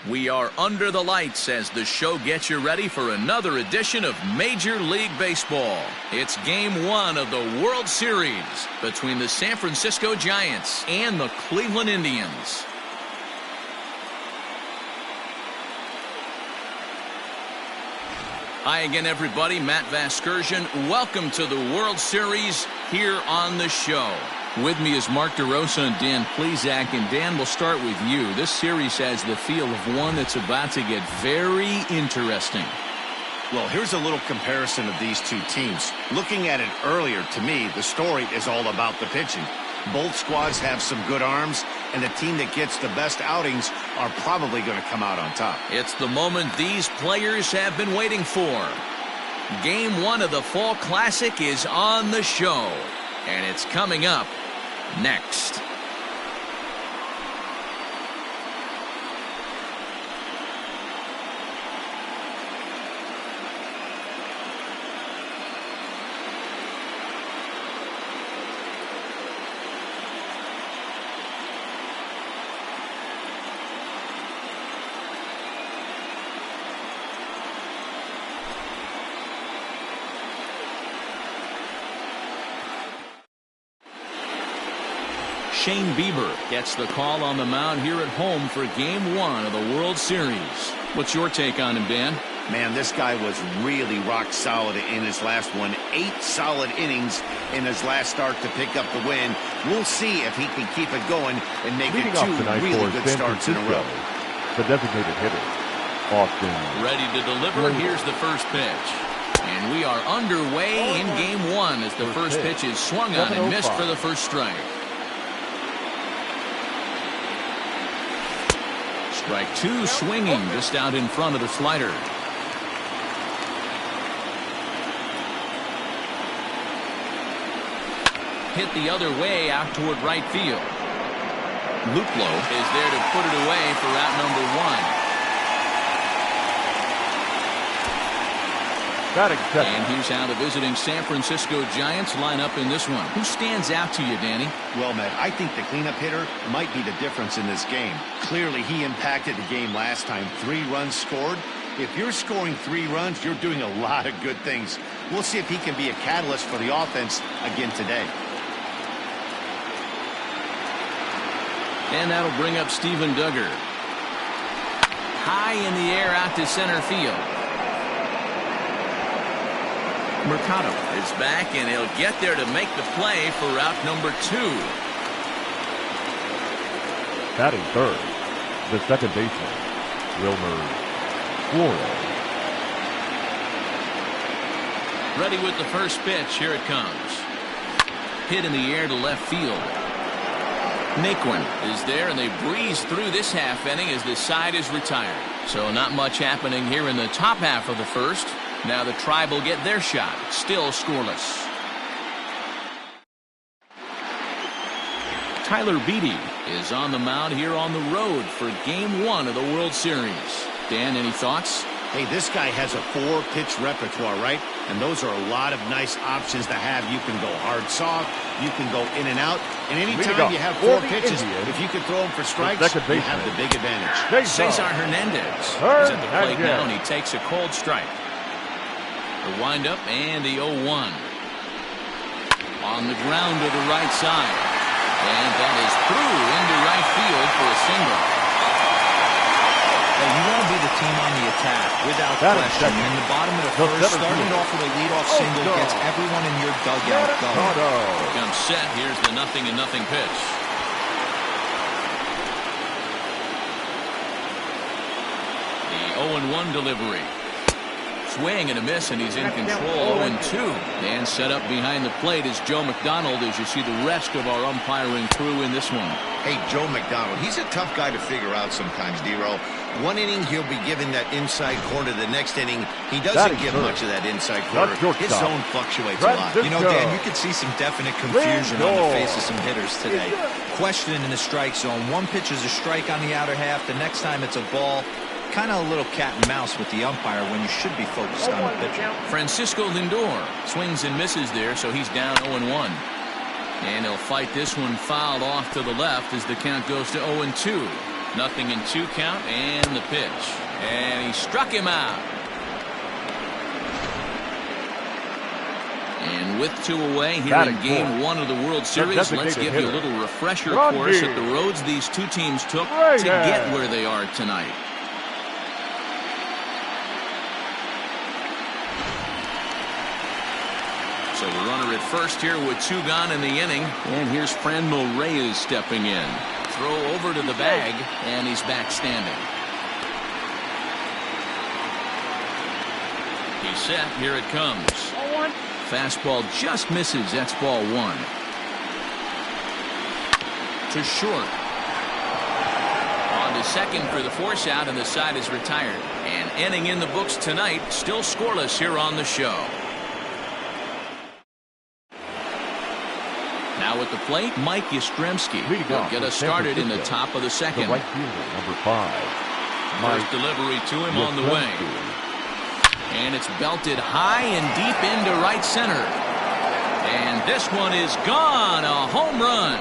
We are under the lights as the show gets you ready for another edition of Major League Baseball. It's Game 1 of the World Series between the San Francisco Giants and the Cleveland Indians. Hi again, everybody. Matt Vasgersian. Welcome to the World Series here on the show. With me is Mark DeRosa and Dan Plesac. And Dan, we'll start with you. This series has the feel of one that's about to get very interesting. Well, here's a little comparison of these two teams. Looking at it earlier, to me, the story is all about the pitching. Both squads have some good arms, and the team that gets the best outings are probably going to come out on top. It's the moment these players have been waiting for. Game 1 of the Fall Classic is on the show, and it's coming up next. Shane Bieber gets the call on the mound here at home for Game 1 of the World Series. What's your take on him, Dan? Man, this guy was really rock solid in his last one. 8 solid innings in his last start to pick up the win. We'll see if he can keep it going and make it 2 really good starts in a row. The designated hitter, Austin. Ready to deliver. Here's the first pitch. And we are underway in Game 1 as the first pitch is swung on and missed for the first strike. Strike 2 swinging just out in front of the slider. Hit the other way out toward right field. Luplow is there to put it away for out number 1. And here's how the visiting San Francisco Giants line up in this one. Who stands out to you, Danny? Well, Matt, I think the cleanup hitter might be the difference in this game. Clearly, he impacted the game last time. 3 runs scored. If you're scoring 3 runs, you're doing a lot of good things. We'll see if he can be a catalyst for the offense again today. And that'll bring up Steven Duggar. High in the air out to center field. Mercado is back, and he'll get there to make the play for route number 2. Batting third, the second baseman, Wilmer Flores. Ready with the first pitch. Here it comes. Hit in the air to left field. Naquin is there, and they breeze through this half inning as the side is retired. So not much happening here in the top half of the first. Now the Tribe will get their shot. Still scoreless. Tyler Beede is on the mound here on the road for Game 1 of the World Series. Dan, any thoughts? Hey, this guy has a 4-pitch repertoire, right? And those are a lot of nice options to have. You can go hard soft, you can go in and out, and anytime you have 4 pitches, if you can throw them for strikes, you have the big advantage. Cesar Hernandez is at the plate now, and he takes a cold strike. The windup and the 0-1. On the ground to the right side. And that is through into right field for a single. You want to be the team on the attack, without question. In the bottom of the first, starting off with a leadoff single gets everyone in your dugout going. Comes set. Here's the 0-0 pitch. The 0-1 delivery. Swing and a miss, and he's in control. 0-2. And set up behind the plate is Joe McDonald as you see the rest of our umpiring crew in this one. Hey, Joe McDonald, he's a tough guy to figure out sometimes, D-Row. One inning, he'll be given that inside corner. The next inning, he doesn't get much of that inside corner. His zone fluctuates a lot. You know, Dan, you could see some definite confusion on the face of some hitters today. Questioning in the strike zone. One pitch is a strike on the outer half. The next time it's a ball. Kind of a little cat and mouse with the umpire when you should be focused on the pitcher. Francisco Lindor swings and misses there, so he's down 0-1. And he'll fight this one fouled off to the left as the count goes to 0-2. 0-2 count, and the pitch. And he struck him out. And with 2 away here in Game 1 of the World Series, let's give you a little refresher course at the roads these two teams took to get where they are tonight. So the runner at first here with 2 gone in the inning. And here's Franmil Reyes stepping in. Throw over to the bag, and he's back standing. He's set. Here it comes. Fastball just misses. That's ball 1. To short. On to second for the force out, and the side is retired. And inning in the books tonight, still scoreless here on the show. Now at the plate, Mike Yastrzemski will get us started in the top of the second. The right fielder, number 5. First delivery to him on the way. And it's belted high and deep into right center. And this one is gone. A home run.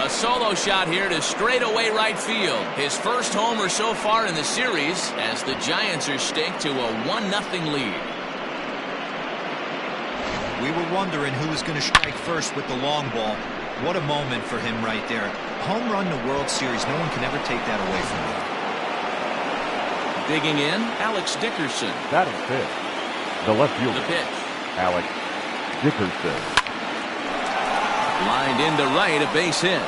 A solo shot here to straightaway right field. His first homer so far in the series as the Giants are staked to a 1-0 lead. We were wondering who was going to strike first with the long ball. What a moment for him right there. Home run in the World Series. No one can ever take that away from him. Digging in, Alex Dickerson. Batting fifth, the left fielder. The pitch. Alex Dickerson. Lined into right, a base hit.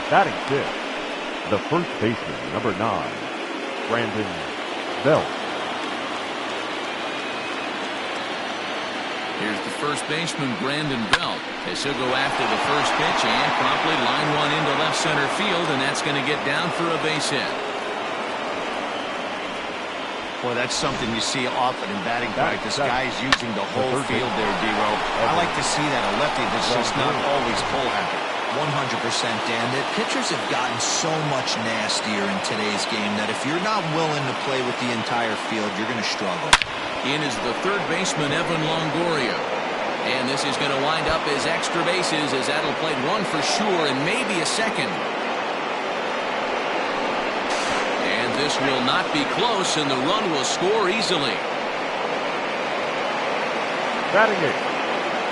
Batting fifth, the first baseman, number 9, Brandon Belt. Here's the first baseman, Brandon Belt, as he'll go after the first pitch and promptly line one into left center field, and that's going to get down for a base hit. Boy, that's something you see often in batting practice. Guys using the whole field there, D-Row. I like to see that. A lefty that's just not always pull happy. 100%, Dan. The pitchers have gotten so much nastier in today's game that if you're not willing to play with the entire field, you're going to struggle. In is the third baseman, Evan Longoria. And this is going to wind up as extra bases, as that'll play 1 for sure and maybe a second. And this will not be close, and the run will score easily. Batting eighth,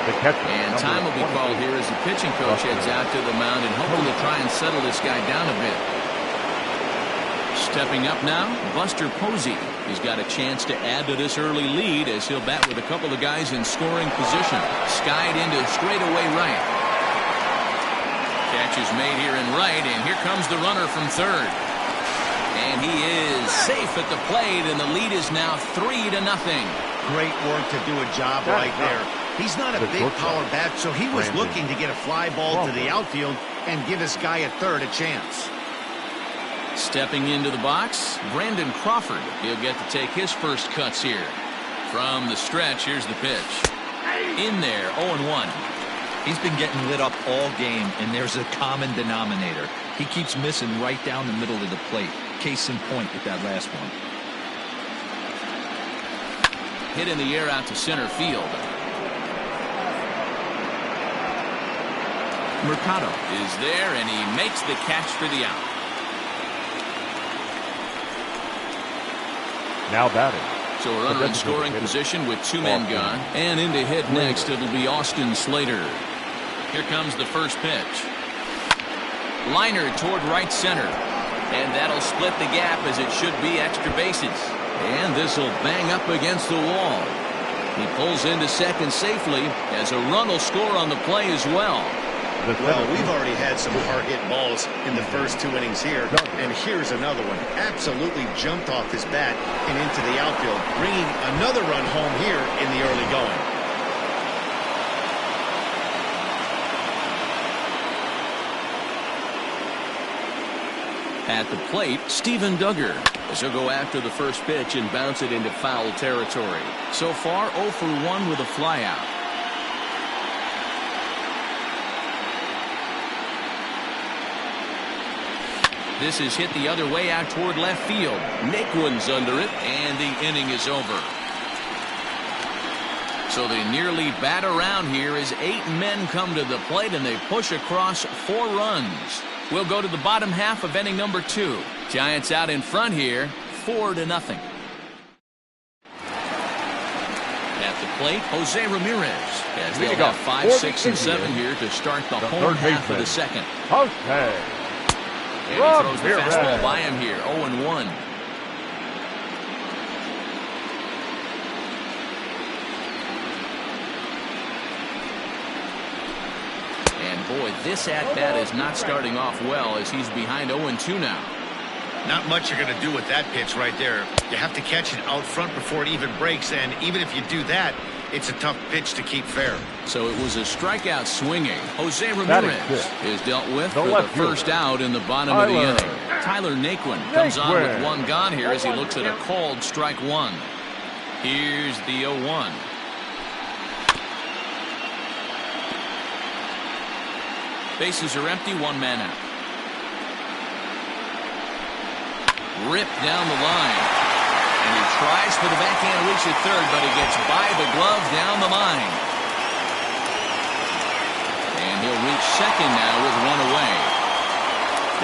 the catcher. And time will be called here as the pitching coach heads out to the mound and hopefully try and settle this guy down a bit. Stepping up now, Buster Posey. He's got a chance to add to this early lead as he'll bat with a couple of guys in scoring position. Skied into straightaway right. Catch is made here in right, and here comes the runner from third. And he is safe at the plate, and the lead is now 3-0. Great work to do a job right there. He's not a big power bat, so he was looking to get a fly ball to the outfield and give his guy at third a chance. Stepping into the box, Brandon Crawford. He'll get to take his first cuts here. From the stretch, here's the pitch. In there, 0-1. He's been getting lit up all game, and there's a common denominator. He keeps missing right down the middle of the plate. Case in point with that last one. Hit in the air out to center field. Mercado is there, and he makes the catch for the out. Now batting. So a runner in scoring position with 2 men gone. And in to hit next, it'll be Austin Slater. Here comes the first pitch. Liner toward right center. And that'll split the gap as it should be extra bases. And this will bang up against the wall. He pulls into second safely as a run will score on the play as well. Well, we've already had some hard-hit balls in the first 2 innings here, and here's another one. Absolutely jumped off his bat and into the outfield, bringing another run home here in the early going. At the plate, Steven Duggar, as he'll go after the first pitch and bounce it into foul territory. So far, 0 for 1 with a flyout. This is hit the other way out toward left field. Naquin's under it, and the inning is over. So they nearly bat around here as 8 men come to the plate, and they push across 4 runs. We'll go to the bottom half of inning number 2. Giants out in front here, 4-0. At the plate, Jose Ramirez. As they'll have 5, 6, and 7 here to start the home half of the second. Jose And he throws the fastball by him here, 0-1. And boy, this at-bat is not starting off well as he's behind 0-2 now. Not much you're going to do with that pitch right there. You have to catch it out front before it even breaks, and even if you do that, it's a tough pitch to keep fair. So it was a strikeout swinging. Jose Ramirez is dealt with for the first out in the bottom of the inning. Tyler Naquin comes on with 1 gone here as he looks at a called strike 1. Here's the 0-1. Bases are empty, 1 man out. Ripped down the line. And he tries for the backhand reach at third, but he gets by the glove down the line. And he'll reach second now with 1 away.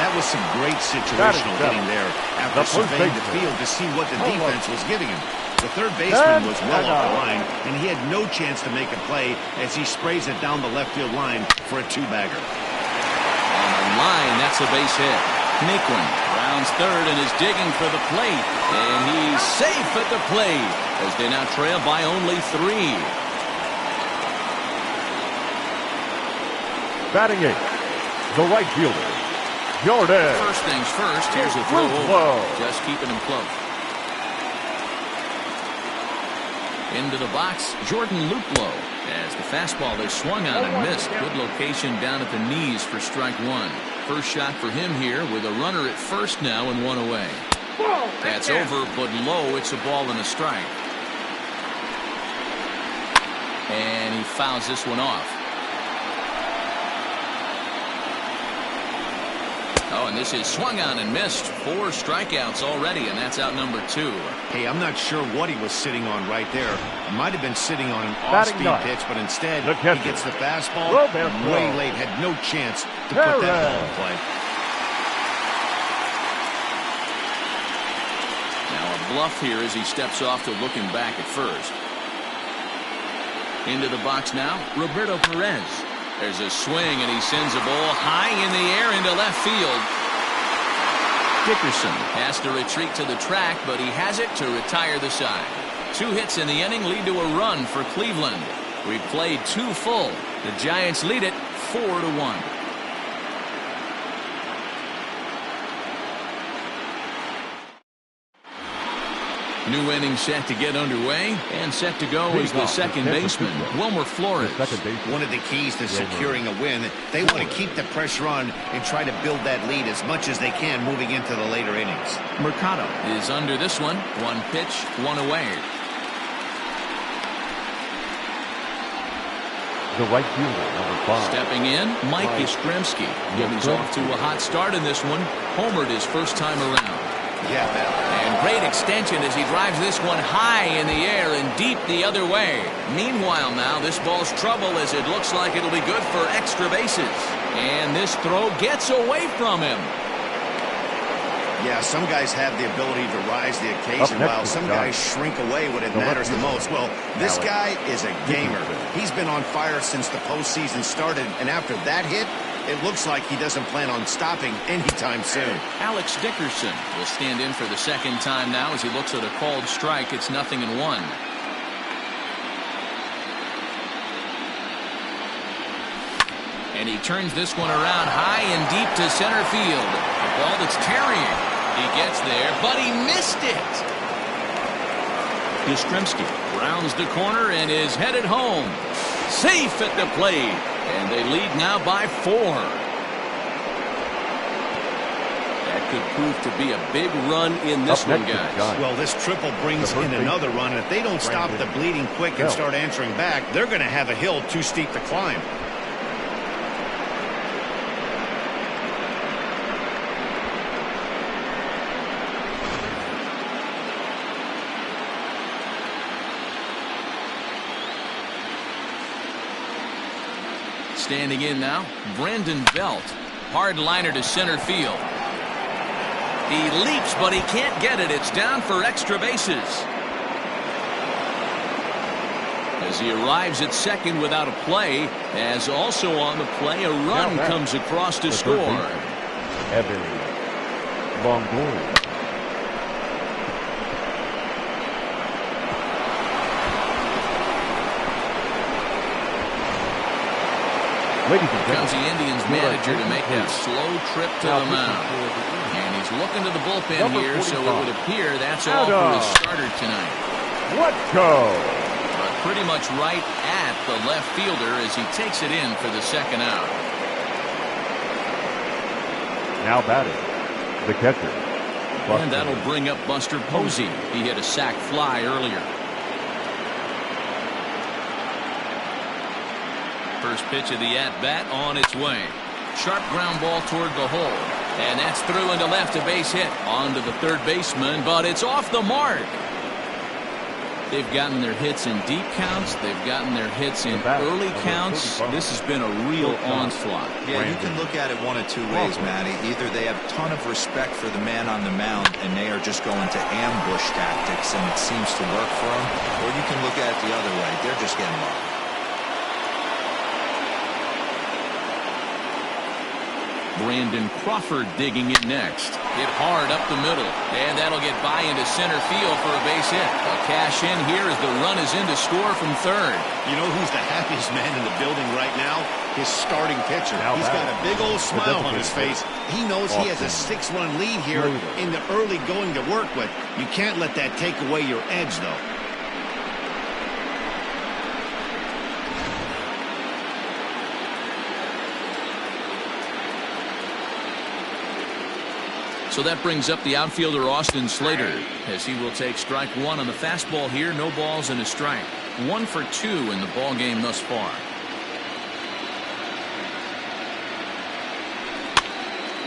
That was some great situational hitting there after surveying the field to see what the defense was giving him. The third baseman was well off the line, and he had no chance to make a play as he sprays it down the left field line for a 2-bagger. On the line, that's a base hit. Naquin rounds third and is digging for the plate. And he's safe at the plate as they now trail by only 3. Batting 8th, the right fielder, Jordan. First things first, here's a throw over. Just keeping him close. Into the box, Jordan Luplow. As the fastball is swung on and missed. Good location down at the knees for strike 1. First shot for him here with a runner at first now and 1 away. That's over, but low. It's a ball and a strike. And he fouls this one off. Oh, and this is swung on and missed. 4 strikeouts already, and that's out number 2. Hey, I'm not sure what he was sitting on right there. Might have been sitting on an off-speed pitch, but instead he gets the fastball way late. Had no chance to put that ball in play. Now a bluff here as he steps off to looking back at first. Into the box now, Roberto Perez. There's a swing, and he sends a ball high in the air into left field. Dickerson has to retreat to the track, but he has it to retire the side. 2 hits in the inning lead to a run for Cleveland. We've played 2 full. The Giants lead it 4-1. New inning set to get underway, and set to go is the second baseman, Wilmer Flores. One of the keys to securing a win, they want to keep the pressure on and try to build that lead as much as they can moving into the later innings. Mercado is under this one. 1 pitch, 1 away. The right fielder, number 5. Stepping in, Mike Yastrzemski. He's off to a hot start in this one. Homered his first time around. Yeah, and great extension as he drives this one high in the air and deep the other way. Meanwhile now, this ball's trouble as it looks like it'll be good for extra bases. And this throw gets away from him. Yeah, some guys have the ability to rise the occasion while some guys shrink away when it matters the most. Well, this guy is a gamer. He's been on fire since the postseason started, and after that hit, it looks like he doesn't plan on stopping anytime soon. Alex Dickerson will stand in for the second time now as he looks at a called strike. It's 0-1. And he turns this one around high and deep to center field. A ball that's tarrying. He gets there, but he missed it. Yastrzemski rounds the corner and is headed home. Safe at the plate. And they lead now by 4. That could prove to be a big run in this one, guys. Well, this triple brings in another run. And if they don't stop the bleeding quick and start answering back, they're going to have a hill too steep to climb. Standing in now, Brandon Belt. Hard liner to center field. He leaps, but he can't get it. It's down for extra bases. As he arrives at second without a play, as also on the play, a run comes across to score. Evan Longoria. Here comes the Indians manager to make that slow trip to the mound. And he's looking to the bullpen here, so it would appear that's all for his starter tonight. Let's go. But pretty much right at the left fielder as he takes it in for the second out. Now batting, the catcher. And that'll bring up Buster Posey. He hit a sac fly earlier. First pitch of the at-bat on its way. Sharp ground ball toward the hole. And that's through into left, a base hit. On to the third baseman, but it's off the mark. They've gotten their hits in deep counts. They've gotten their hits in early counts. This has been a real onslaught. Yeah, you can look at it one of two ways, Matty. Either they have a ton of respect for the man on the mound, and they are just going to ambush tactics, and it seems to work for them. Or you can look at it the other way. They're just getting lucky. Brandon Crawford digging it next. Hit hard up the middle. And that'll get by into center field for a base hit. A cash in here as the run is in to score from third. You know who's the happiest man in the building right now? His starting pitcher. He's got a big old smile on his face. He knows he has a 6-run lead here in the early going to work with. You can't let that take away your edge, though. So that brings up the outfielder Austin Slater as he will take strike one on the fastball here. No balls and a strike. 1 for 2 in the ball game thus far.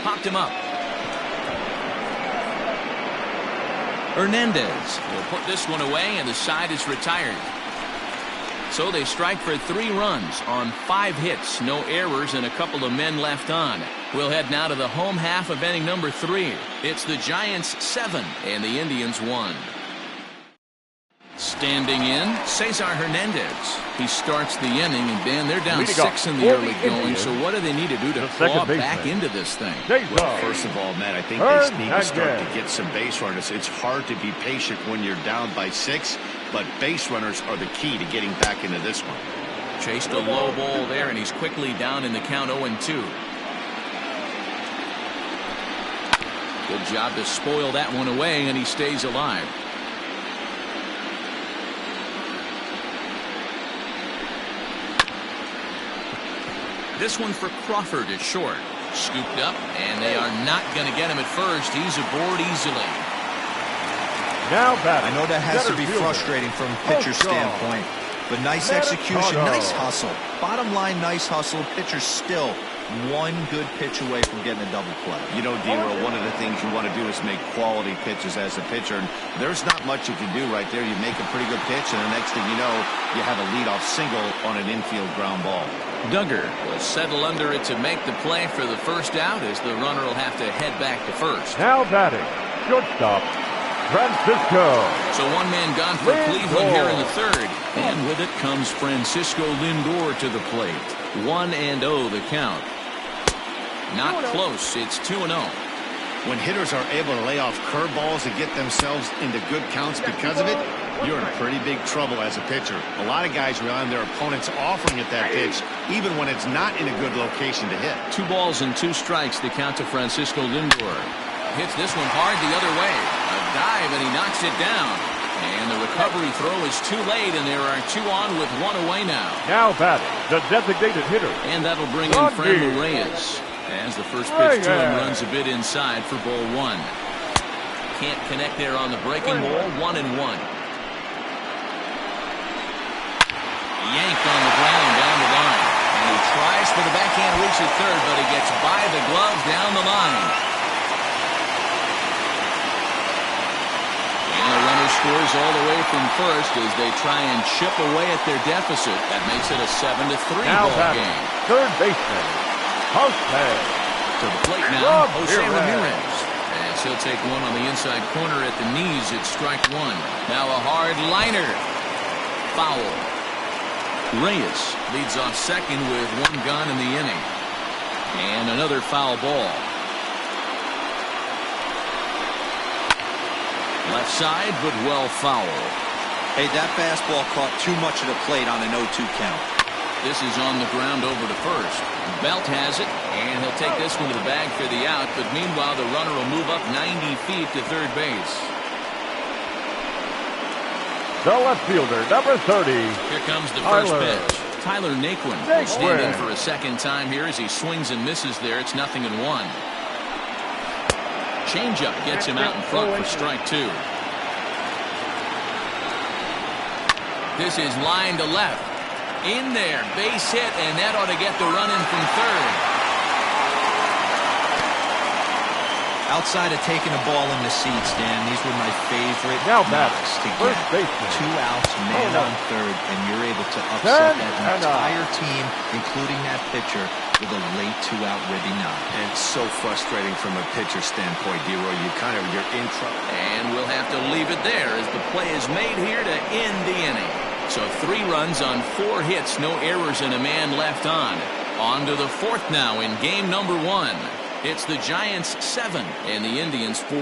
Popped him up. Hernandez will put this one away and the side is retired. So they strike for 3 runs on 5 hits, no errors, and a couple of men left on. We'll head now to the home half of inning number 3. It's the Giants 7 and the Indians 1. Standing in, Cesar Hernandez. He starts the inning, and Dan, they're down 6 in the early going. So what do they need to do to claw back into this thing? Well, first of all, Matt, I think they need to start to get some base runners. It's hard to be patient when you're down by 6, but base runners are the key to getting back into this one. Chased a low ball there, and he's quickly down in the count 0-2. Good job to spoil that one away, and he stays alive. This one for Crawford is short. Scooped up, and they are not going to get him at first. He's aboard easily. Now batting. I know that has to be frustrating from a pitcher's standpoint, but nice execution, nice hustle. Bottom line, nice hustle. Pitcher still one good pitch away from getting a double play. You know, D-Roll, one of the things you want to do is make quality pitches as a pitcher, and there's not much you can do right there. You make a pretty good pitch, and the next thing you know, you have a leadoff single on an infield ground ball. Duggar will settle under it to make the play for the first out as the runner will have to head back to first. Now batting, shortstop, Francisco. So one man gone for Cleveland here in the third. And with it comes Francisco Lindor to the plate. 1-0 the count. Not close. It's 2-0. When hitters are able to lay off curveballs and get themselves into good counts because of it, you're in pretty big trouble as a pitcher. A lot of guys rely on their opponents offering at that pitch, even when it's not in a good location to hit. 2 balls and 2 strikes to count to Francisco Lindor. Hits this one hard the other way. A dive, and he knocks it down. And the recovery throw is too late, and there are 2 on with 1 away now. Now batting, the designated hitter. And that'll bring in Franmil Reyes. As the first pitch to him runs a bit inside for ball 1. Can't connect there on the breaking ball. 1-1. Yanked on the ground down the line. And he tries for the backhand reach at third, but he gets by the glove down the line. And the runner scores runners all the way from first as they try and chip away at their deficit. That makes it a 7-3 now ball game. Third baseman, Jose. To the plate now, Jose Ramirez. As he'll take one on the inside corner at the knees. It's strike one. Now a hard liner. Foul. Reyes leads off second with one gone in the inning. And another foul ball. Left side, but well foul. Hey, that fastball caught too much of the plate on an 0-2 count. This is on the ground over to first. Belt has it, and he'll take this one to the bag for the out. But meanwhile, the runner will move up 90 feet to third base. The left fielder, number 30. Here comes the first pitch. Tyler Naquin will stand in for a second time here as he swings and misses there. It's 0-1. Changeup gets him out in front for strike two. This is line to left. In there, base hit, and that ought to get the run in from third. Outside of taking the ball in the seats, Dan, these were my favorite knocks to get. 2 outs, man on third, and you're able to upset that entire team, including that pitcher, with a late 2-out ribby knock. And so frustrating from a pitcher standpoint, D-Roy. You're in trouble. And we'll have to leave it there as the play is made here to end the inning. So 3 runs on 4 hits, no errors, and a man left on. On to the fourth now in game number 1. It's the Giants 7 and the Indians 4.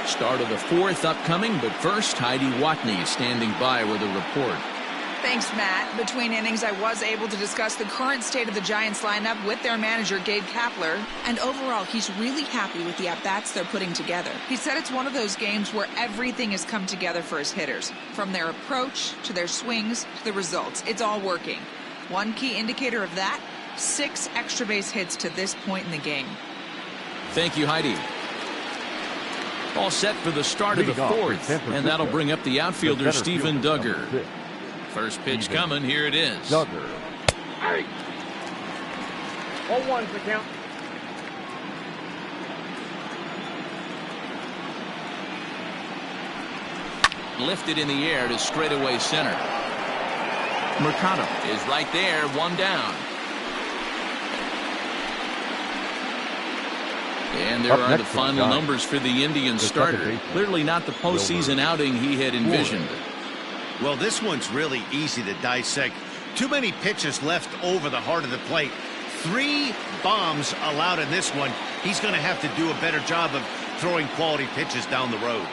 Start of the fourth upcoming, but first Heidi Watney standing by with a report. Thanks, Matt. Between innings, I was able to discuss the current state of the Giants lineup with their manager, Gabe Kapler. And overall, he's really happy with the at-bats they're putting together. He said it's one of those games where everything has come together for his hitters. From their approach, to their swings, to the results. It's all working. One key indicator of that, 6 extra base hits to this point in the game. Thank you, Heidi. All set for the start of the fourth. And that'll bring up the outfielder, Steven Duggar. First pitch coming. Here it is. Duggar. 0-1's the count. Lifted in the air to straightaway center. Mercado is right there. 1 down. And there are the final numbers for the Indians starter. Clearly not the postseason outing he had envisioned. Well, this one's really easy to dissect. Too many pitches left over the heart of the plate. 3 bombs allowed in this one. He's going to have to do a better job of throwing quality pitches down the road.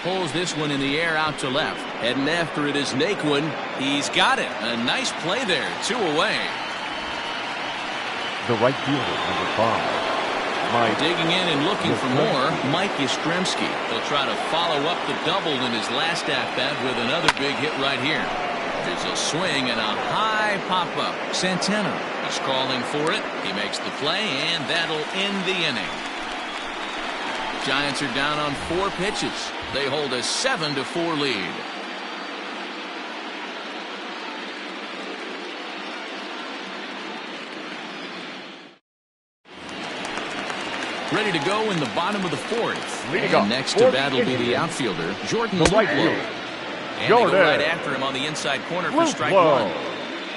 Pulls this one in the air out to left. Heading after it is Naquin. He's got it. A nice play there. 2 away. The right fielder, number 5. Digging in and looking for more, Mike Yastrzemski. He'll try to follow up the double in his last at-bat with another big hit right here. There's a swing and a high pop-up. Santana is calling for it. He makes the play, and that'll end the inning. Giants are down on 4 pitches. They hold a 7-4 lead. Ready to go in the bottom of the fourth. And next to bat will be the outfielder, Jordan Luplow. And they go right after him on the inside corner for strike 1.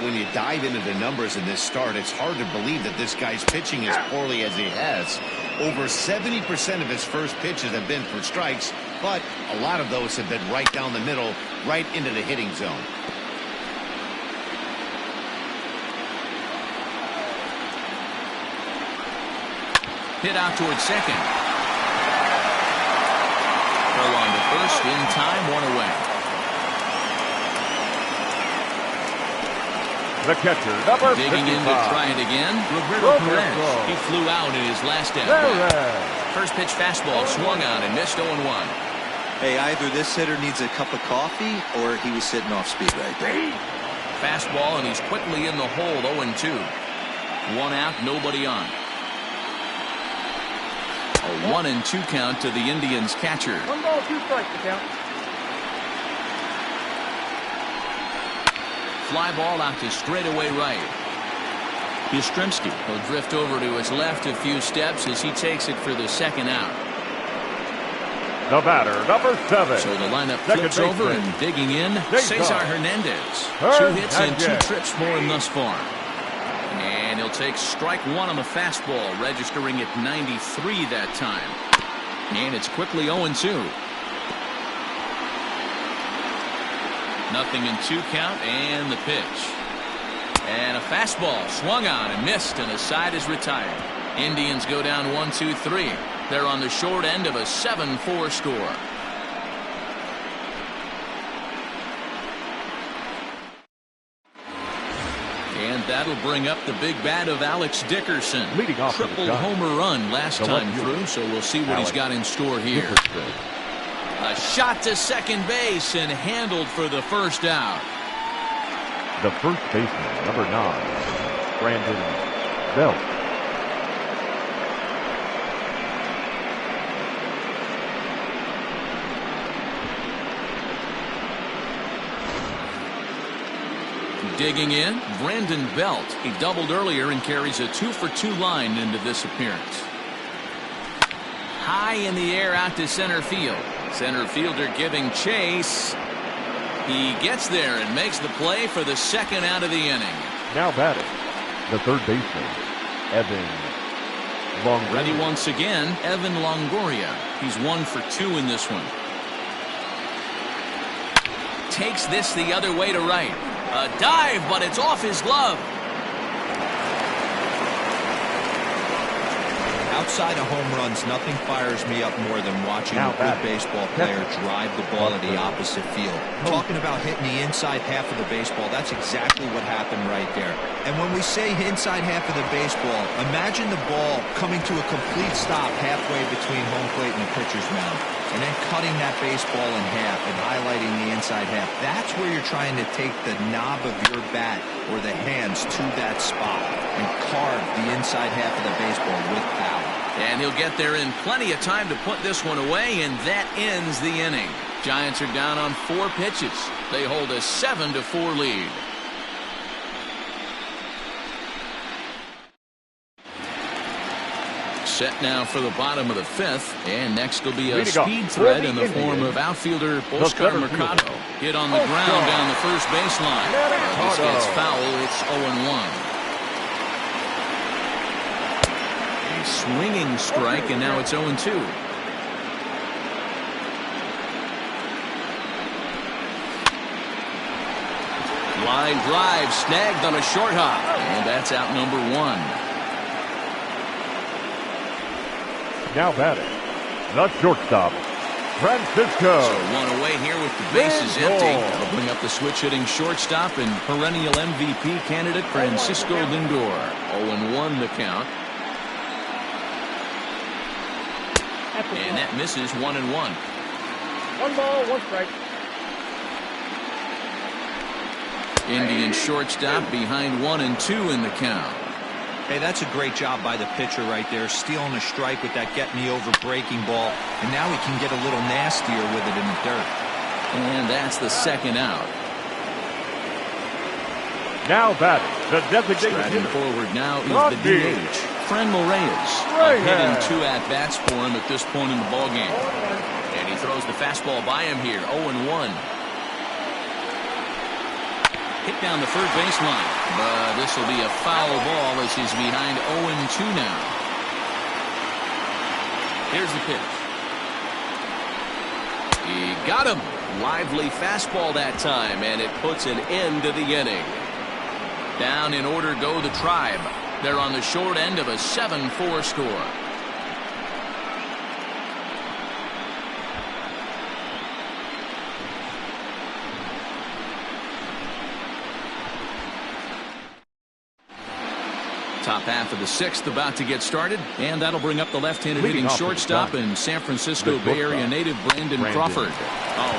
When you dive into the numbers in this start, it's hard to believe that this guy's pitching as poorly as he has. Over 70% of his first pitches have been for strikes, but a lot of those have been right down the middle, right into the hitting zone. Hit out towards second. Throw on to first in time, 1 away. The catcher, number 55. Digging in to try it again, Roberto Perez. He flew out in his last at-bat. First pitch fastball swung on and missed 0-1. Hey, either this hitter needs a cup of coffee or he was sitting off speed right there. Fastball, and he's quickly in the hole, 0-2. 1 out, nobody on. A 1-2 count to the Indians catcher. 1 ball, 2 strikes to count. Fly ball out to straightaway right. Yastrzemski will drift over to his left a few steps as he takes it for the second out. The batter, number 7. So the lineup Second flips over baseman, and digging in, Cesar Cesar Hernandez. 2 hits and 2 trips for him thus far. And he'll take strike 1 on the fastball, registering at 93 that time. And it's quickly 0-2. Nothing in 2 count, and the pitch. And a fastball swung on and missed, and the side is retired. Indians go down 1-2-3. They're on the short end of a 7-4 score. And that'll bring up the big bat of Alex Dickerson. Leading off Triple homer run last time through, so we'll see what he's got in store here. Dickerson. A shot to second base and handled for the first out. The first baseman, number 9, Brandon Belt. Digging in, Brandon Belt. He doubled earlier and carries a 2-for-2 line into this appearance. High in the air out to center field. Center fielder giving chase. He gets there and makes the play for the second out of the inning. Now batting, the third baseman, Evan Longoria. Ready once again, Evan Longoria. He's 1 for 2 in this one. Takes this the other way to right. A dive, but it's off his glove. Outside of home runs, nothing fires me up more than watching a good baseball player drive the ball to the opposite field. Talking about hitting the inside half of the baseball, that's exactly what happened right there. And when we say inside half of the baseball, imagine the ball coming to a complete stop halfway between home plate and the pitcher's mound, and then cutting that baseball in half and highlighting the inside half. That's where you're trying to take the knob of your bat or the hands to that spot and carve the inside half of the baseball with power. And he'll get there in plenty of time to put this one away, and that ends the inning. Giants are down on 4 pitches. They hold a 7-4 lead. Set now for the bottom of the 5th, and next will be a speed threat in the form of outfielder Oscar Mercado. Hit on the ground down the first baseline. This gets foul. It's 0-1. A swinging strike, and now it's 0-2. Line drive snagged on a short hop, and that's out number 1. Now batting, the shortstop, Francisco. So 1 away here with the bases empty. That'll bring up the switch-hitting shortstop and perennial MVP candidate Francisco Lindor. 0-1 the count. And that misses 1-1. 1 ball, 1 strike. Indian shortstop behind 1 and 2 in the count. Hey, that's a great job by the pitcher right there, stealing a strike with that get-me-over breaking ball, and now he can get a little nastier with it in the dirt. And that's the second out. Now batting, the designated Striding hitter. forward now is the DH, Franmil Reyes. A hit and 2 at-bats for him at this point in the ballgame. And he throws the fastball by him here, 0-1. Hit down the third baseline, but this will be a foul ball as he's behind 0-2 now. Here's the pitch. He got him. Lively fastball that time, and it puts an end to the inning. Down in order go the Tribe. They're on the short end of a 7-4 score. Top half of the 6th about to get started, and that'll bring up the left-handed hitting shortstop and San Francisco Bay Area native Brandon Crawford.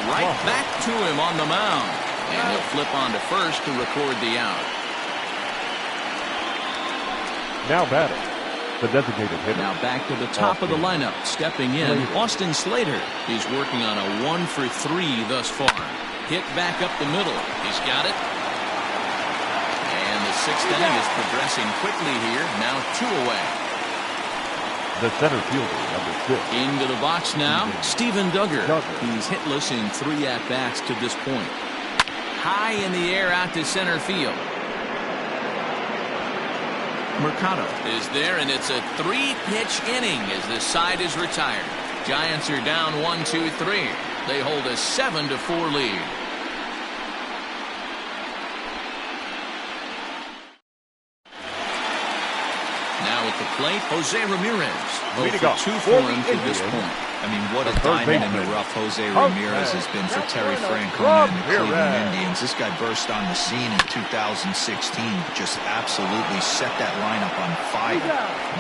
Right back to him on the mound, and he'll flip on to first to record the out. Now batting, the designated hitter. Now back to the top of the lineup, stepping in, Austin Slater. He's working on a 1 for 3 thus far. Hit back up the middle. He's got it. The 6th inning is progressing quickly here. Now 2 away. The center fielder, number 6. Into the box now, Steven Duggar. He's hitless in 3 at-bats to this point. High in the air out to center field. Mercado is there, and it's a 3-pitch inning as this side is retired. Giants are down 1-2-3. They hold a 7-4 lead. Now at the plate, Jose Ramirez. 0-2 for him to this point. I mean, what a diamond in the rough Jose Ramirez has been for Terry Francona and the Cleveland Indians. This guy burst on the scene in 2016, just absolutely set that lineup on fire.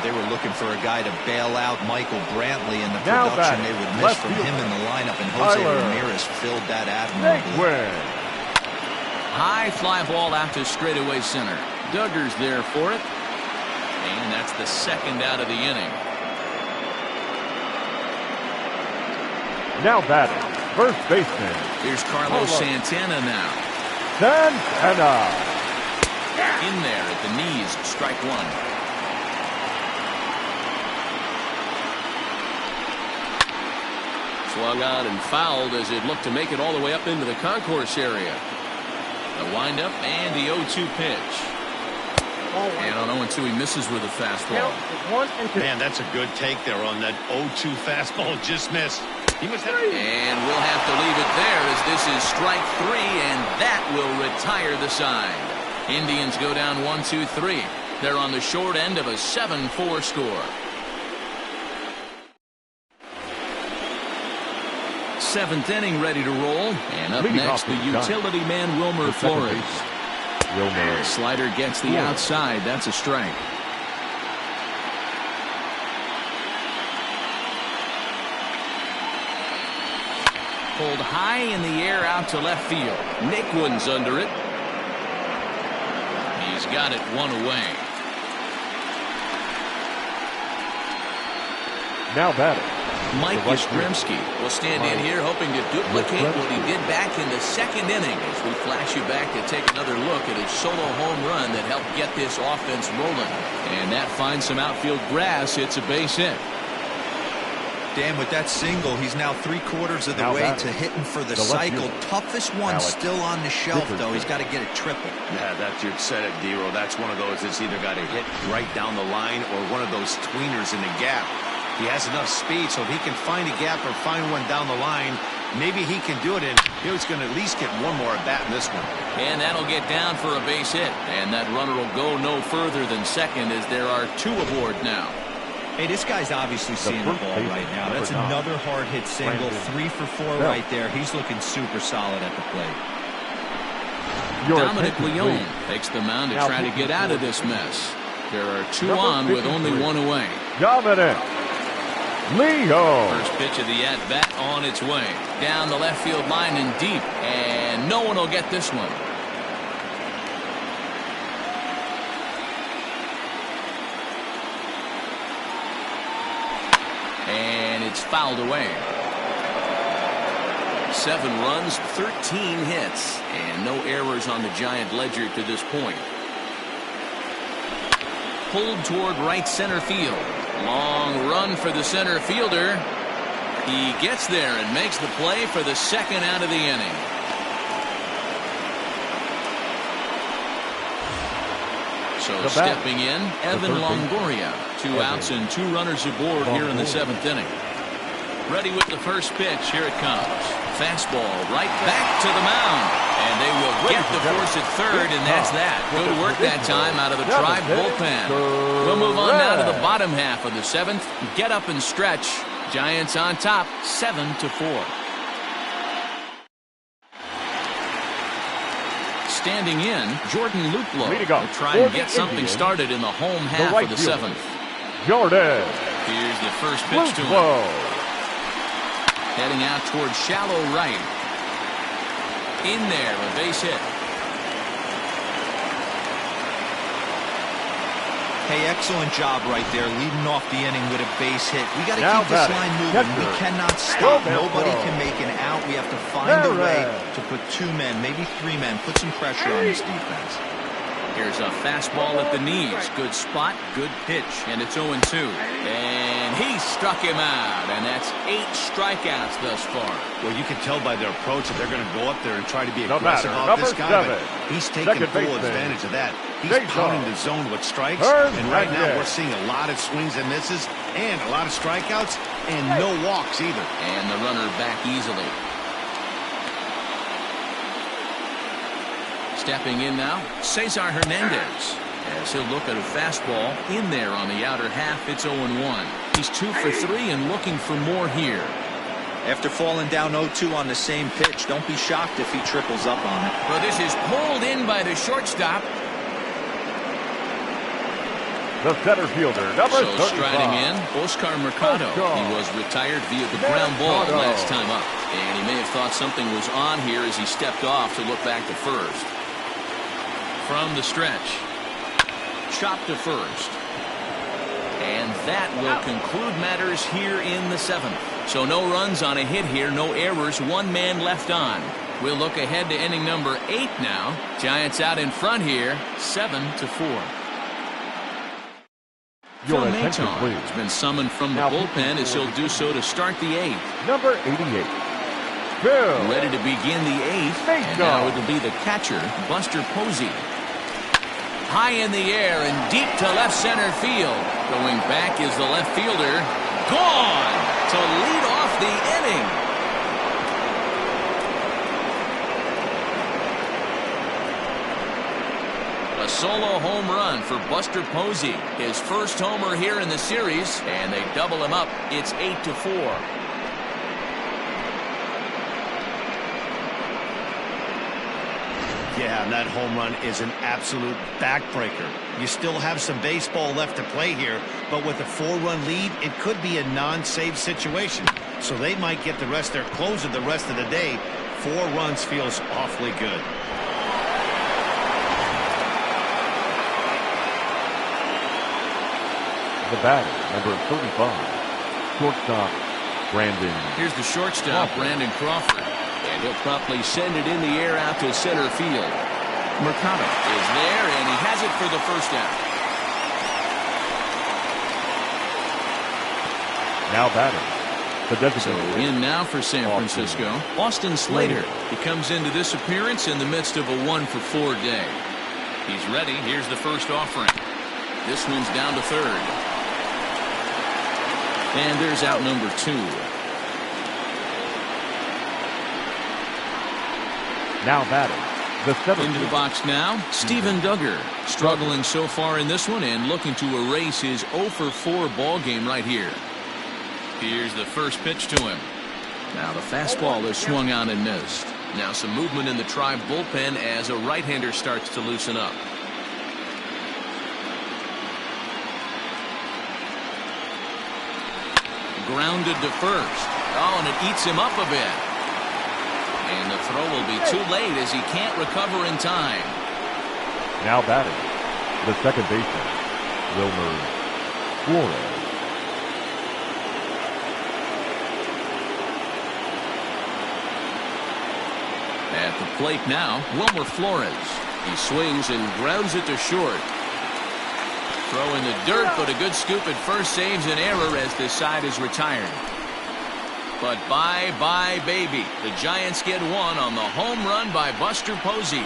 They were looking for a guy to bail out Michael Brantley, and the production they would miss from him in the lineup, and Jose Ramirez filled that admirably. High fly ball out to straightaway center. Duggar's there for it, and that's the second out of the inning. Now batting, first baseman. Here's Carlos Santana now. Santana. In there at the knees, strike 1. Swung on and fouled as it looked to make it all the way up into the concourse area. The windup and the 0-2 pitch. And on 0-2, he misses with a fastball. Man, that's a good take there on that 0-2 fastball. Just missed. And we'll have to leave it there as this is strike 3, and that will retire the side. Indians go down 1-2-3. They're on the short end of a 7-4 score. 7th inning ready to roll. And up next, the utility man, Wilmer Flores. Slider gets the outside. That's a strike. Pulled high in the air out to left field. Naquin's under it. He's got it 1 away. Now batting, Mike Yastrzemski will stand in here hoping to duplicate what he did back in the 2nd inning as we flash you back to take another look at his solo home run that helped get this offense rolling. And that finds some outfield grass. It's a base hit. Dan, with that single, he's now 3/4 of the way to hitting for the cycle. Toughest one still on the shelf, though. He's got to get a triple. Yeah, that's you said it, Dero. That's one of those that's either got to hit right down the line or one of those tweeners in the gap. He has enough speed, so if he can find a gap or find one down the line, maybe he can do it, and he's going to at least get one more at bat in this one. And that'll get down for a base hit. And that runner will go no further than second as there are 2 aboard now. Hey, this guy's obviously seeing the ball right now. That's another hard-hit single. 3 for 4 right there. He's looking super solid at the plate. Dominic Leone takes the mound to try to get out of this mess. There are 2 on with only 1 away. Dominic Leone. First pitch of the at-bat on its way. Down the left field line and deep. And no one will get this one. And it's fouled away. 7 runs, 13 hits, and no errors on the Giant ledger to this point. Pulled toward right center field. Long run for the center fielder. He gets there and makes the play for the 2nd out of the inning. So stepping in, Evan Longoria. 2 outs and 2 runners aboard here in the 7th inning. Ready with the first pitch. Here it comes. Fastball right back to the mound. And they will get the force at 3rd, and that's that. Good work that time out of the Tribe bullpen. We'll move on now to the bottom half of the 7th. Get up and stretch. Giants on top, 7-4. Standing in, Jordan Luplow will try and get something started in the home half of the 7th. Jordan. Here's the first pitch to him. Heading out towards shallow right. In there, a base hit. Hey, excellent job right there, leading off the inning with a base hit. We got to keep this line moving. We cannot stop. Nobody can make an out. We have to find a way to put 2 men, maybe 3 men, put some pressure on this defense. Here's a fastball at the knees. Good spot, good pitch, and it's 0-2. And he struck him out, and that's 8 strikeouts thus far. Well, you can tell by their approach that they're going to go up there and try to be aggressive off this guy. But he's taking full advantage of that. He's pounding the zone with strikes, and right now we're seeing a lot of swings and misses and a lot of strikeouts and no walks either. And the runner back easily. Stepping in now, Cesar Hernandez. As he'll look at a fastball in there on the outer half, it's 0-1. He's 2 for 3 and looking for more here. After falling down 0-2 on the same pitch, don't be shocked if he triples up on it. Well, this is pulled in by the shortstop. The center fielder, number 35. Striding in, Oscar Mercado. He was retired via the ground ball last time up. And he may have thought something was on here as he stepped off to look back to first. From the stretch. Chop to first. And that will conclude matters here in the 7th. So no runs on a hit here, no errors, 1 man left on. We'll look ahead to inning number 8 now. Giants out in front here, 7-4. Phil Maton has been summoned from the bullpen as he'll do so to start the 8th. Number 88. Phil. Ready to begin the 8th. And now it'll be the catcher, Buster Posey. High in the air and deep to left center field. Going back is the left fielder. Gone to lead off the inning. A solo home run for Buster Posey. His first homer here in the series, and they double him up. It's 8-4. Yeah, and that home run is an absolute backbreaker. You still have some baseball left to play here, but with a 4-run lead, it could be a non-save situation. So they might get the rest their closer the rest of the day. 4 runs feels awfully good. The batter, number 35, shortstop, Brandon. Here's the shortstop, Brandon Crawford. And he'll promptly send it in the air out to center field. Mercado is there, and he has it for the first out. Now batting. The designated. So in now for San Francisco, Austin Slater. He comes into this appearance in the midst of a 1-for-4 day. He's ready. Here's the first offering. This one's down to third. And there's out number 2. Now batting. The 7th. Into the box now, Steven Duggar. Struggling so far in this one and looking to erase his 0-for-4 ball game right here. Here's the first pitch to him. Now the fastball is swung on and missed. Now some movement in the Tribe bullpen as a right-hander starts to loosen up. Grounded to first. Oh, and it eats him up a bit. And the throw will be too late as he can't recover in time. Now batting. The second baseman, Wilmer Flores. At the plate now, Wilmer Flores. He swings and grounds it to short. Throw in the dirt, but a good scoop at first saves an error as this side is retired. But bye-bye, baby. The Giants get one on the home run by Buster Posey.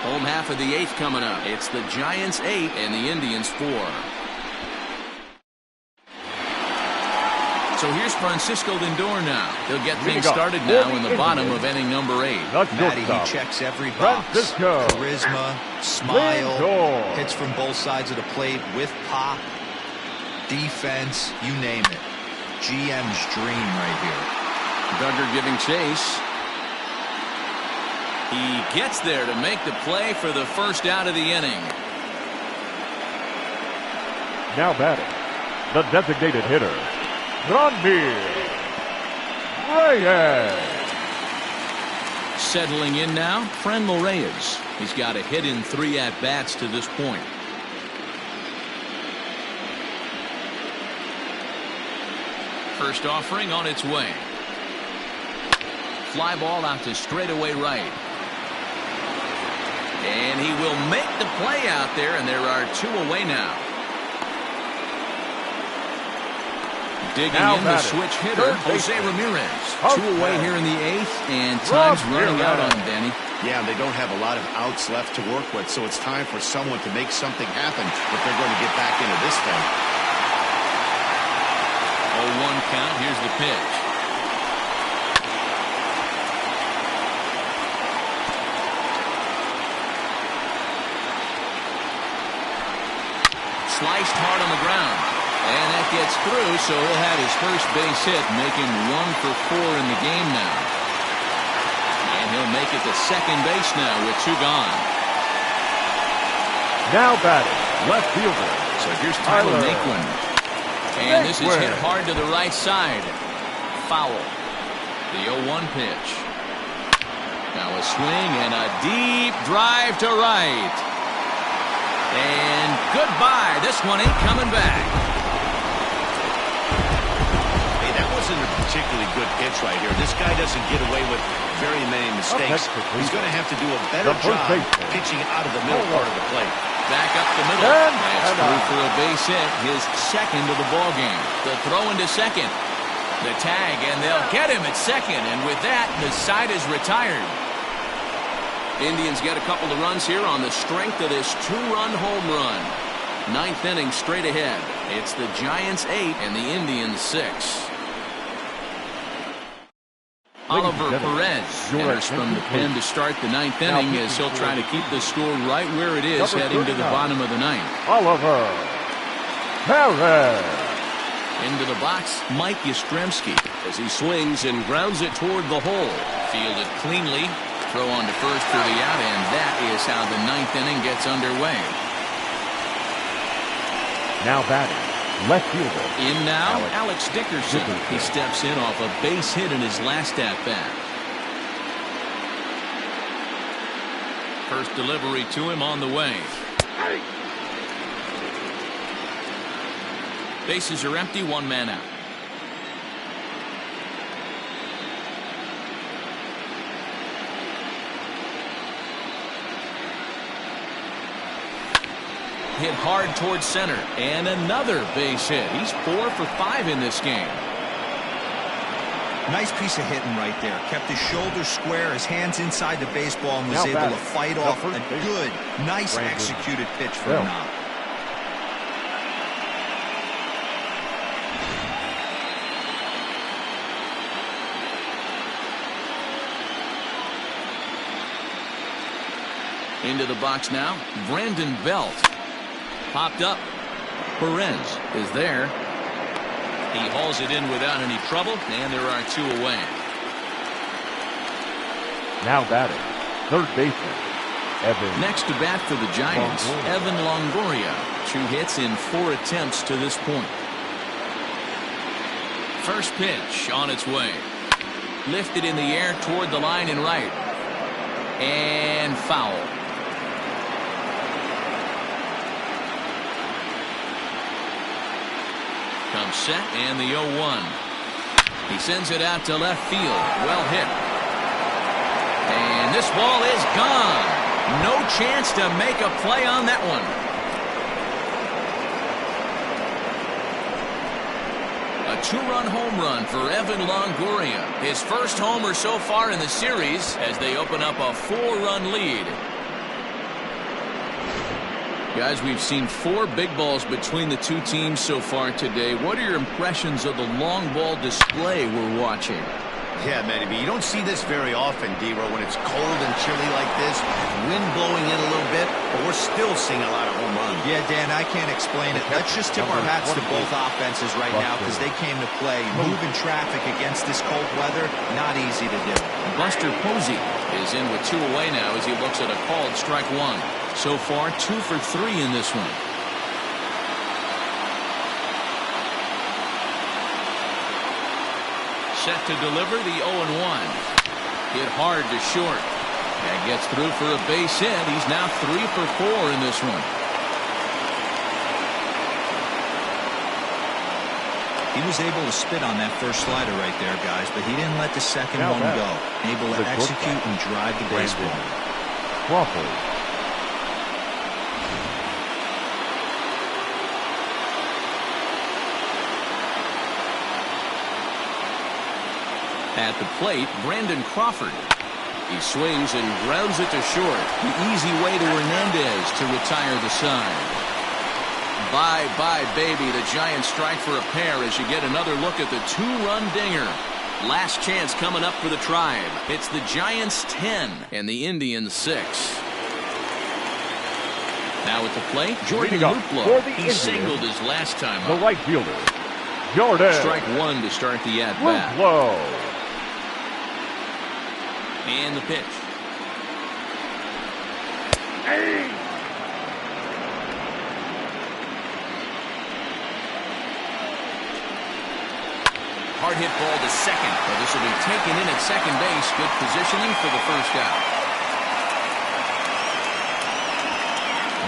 Home half of the 8th coming up. It's the Giants 8 and the Indians 4. So here's Francisco Lindor now. He'll get things started now in the bottom of inning number 8. Matty, he checks every box. Francisco. Charisma, smile, Lindor. hits from both sides of the plate with pop, defense, you name it. GM's dream right here. Duggar giving chase. He gets there to make the play for the first out of the inning. Now batting. The designated hitter, Franmil Reyes. Settling in now, Franmil Reyes. He's got a hit in 3 at-bats to this point. First offering on its way. Fly ball out to straightaway right. And he will make the play out there, and there are 2 away now. Digging in the switch hitter, Jose Ramirez. 2 away here in the 8th, and time's running out on him, Danny. Yeah, they don't have a lot of outs left to work with, so it's time for someone to make something happen if they're going to get back into this thing. 0-1 count. Here's the pitch. Sliced hard on the ground. And that gets through, so he'll have his first base hit, making 1 for 4 in the game now. And he'll make it to second base now with 2 gone. Now batting, left fielder. So here's Tyler Naquin. And this is hit hard to the right side. Foul. The 0-1 pitch. Now a swing and a deep drive to right. And goodbye. This one ain't coming back. Hey, that wasn't a particularly good pitch right here. This guy doesn't get away with very many mistakes. He's going to have to do a better job pitching out of the middle part of the plate. Back up the middle. That's through for a base hit, his second of the ball game. The throw into second. The tag, and they'll get him at second. And with that, the side is retired. Indians get a couple of runs here on the strength of this 2-run home run. 9th inning straight ahead. It's the Giants 8 and the Indians 6. Oliver Perez enters from the pen to start the 9th inning as he'll try to keep the score right where it is heading to the bottom of the 9th. Oliver Perez. Into the box, Mike Yastrzemski as he swings and grounds it toward the hole. Fielded cleanly. Throw on to first for the out, and that is how the 9th inning gets underway. Now batting, left fielder. In now, Alex Dickerson. He steps in off a base hit in his last at-bat. First delivery to him on the way. Bases are empty, 1 man out. Hit hard towards center, and another base hit. He's 4 for 5 in this game. Nice piece of hitting right there. Kept his shoulders square, his hands inside the baseball, and was able to fight off a good, nice executed pitch for him now. Into the box now, Brandon Belt. Popped up. Perez is there. He hauls it in without any trouble, and there are 2 away. Now batting, third baseman, Evan. Next to bat for the Giants, Evan Longoria. 2 hits in 4 attempts to this point. First pitch on its way. Lifted in the air toward the line and right. And foul. Comes set, and the 0-1. He sends it out to left field. Well hit. And this ball is gone. No chance to make a play on that one. A 2-run home run for Evan Longoria. His first homer so far in the series as they open up a 4-run lead. Guys, we've seen 4 big balls between the 2 teams so far today. What are your impressions of the long ball display we're watching? Yeah, Matty B, you don't see this very often, D-Row, when it's cold and chilly like this. Wind blowing in a little bit, but we're still seeing a lot of home runs. Yeah, Dan, I can't explain it. Let's just tip our hats to both offenses right now because they came to play. Moving traffic against this cold weather, not easy to do. Buster Posey is in with 2 away now as he looks at a called strike 1. So far, 2 for 3 in this one. Set to deliver the 0-1. Hit hard to short. That gets through for a base hit. He's now 3 for 4 in this one. He was able to spit on that first slider right there, guys, but he didn't let the second one go. Able to execute and drive the baseball. Crawford. At the plate, Brandon Crawford. He swings and grounds it to short. The easy way to Hernandez to retire the side. Bye-bye, baby. The Giants strike for a pair as you get another look at the two-run dinger. Last chance coming up for the Tribe. It's the Giants 10 and the Indians 6. Now at the plate, Jordan Luplow. He singled his last time the up. right fielder, Jordan. Strike one to start the at-bat. Luplow. And the pitch. Hard hit ball to second, but this will be taken in at second base. Good positioning for the first out.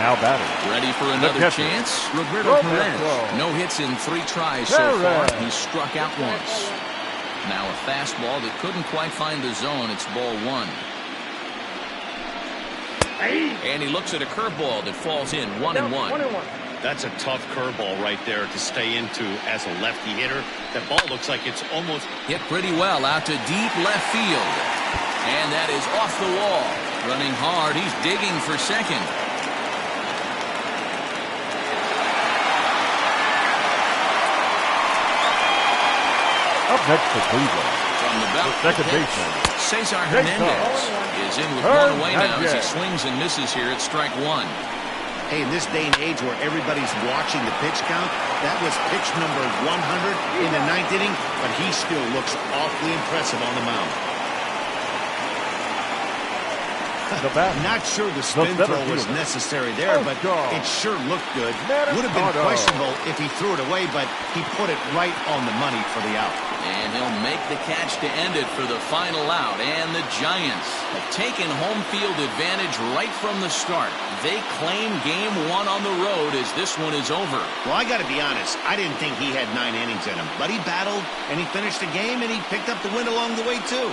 Now batting. Ready for another chance? Roberto Perez. No hits in 3 tries so far. He struck out once. Now a fastball that couldn't quite find the zone. It's ball 1. And he looks at a curveball that falls in 1-1. That's a tough curveball right there to stay into as a lefty hitter. That ball looks like it's almost hit pretty well out to deep left field. And that is off the wall. Running hard. He's digging for second. Up next to Cleveland. From the belt, second baseman, Cesar Hernandez is in with one away now as he swings and misses here at strike 1. Hey, in this day and age where everybody's watching the pitch count, that was pitch number 100 in the 9th inning, but he still looks awfully impressive on the mound. Not sure the spin throw was necessary there, but it sure looked good. Would have been questionable if he threw it away, but he put it right on the money for the out. And he'll make the catch to end it for the final out. And the Giants have taken home field advantage right from the start. They claim game 1 on the road as this one is over. Well, I got to be honest. I didn't think he had 9 innings in him, but he battled and he finished the game and he picked up the win along the way too.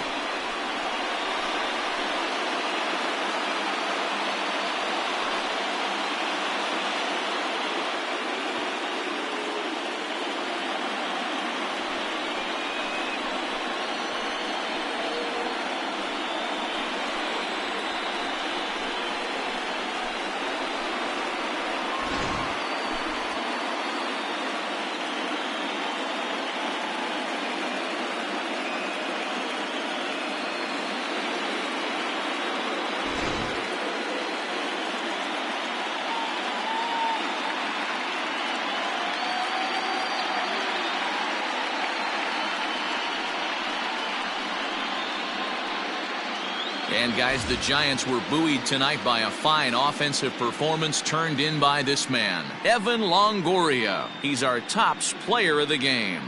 And guys, the Giants were buoyed tonight by a fine offensive performance turned in by this man, Evan Longoria. He's our tops player of the game.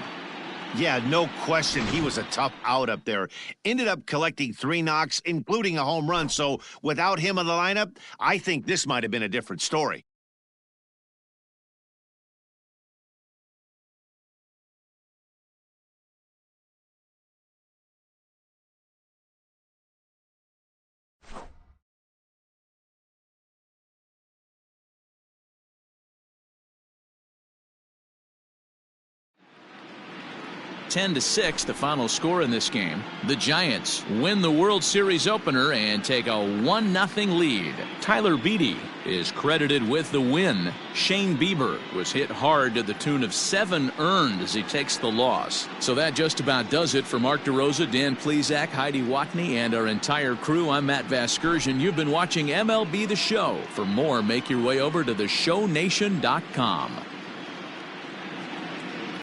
Yeah, no question. He was a tough out up there. Ended up collecting 3 knocks, including a home run. So without him in the lineup, I think this might have been a different story. (10-6), the final score in this game. The Giants win the World Series opener and take a 1-0 lead. Tyler Beede is credited with the win. Shane Bieber was hit hard to the tune of 7 earned as he takes the loss. So that just about does it for Mark DeRosa, Dan Plesac, Heidi Watney, and our entire crew. I'm Matt Vasgersian. You've been watching MLB The Show. For more, make your way over to theshownation.com.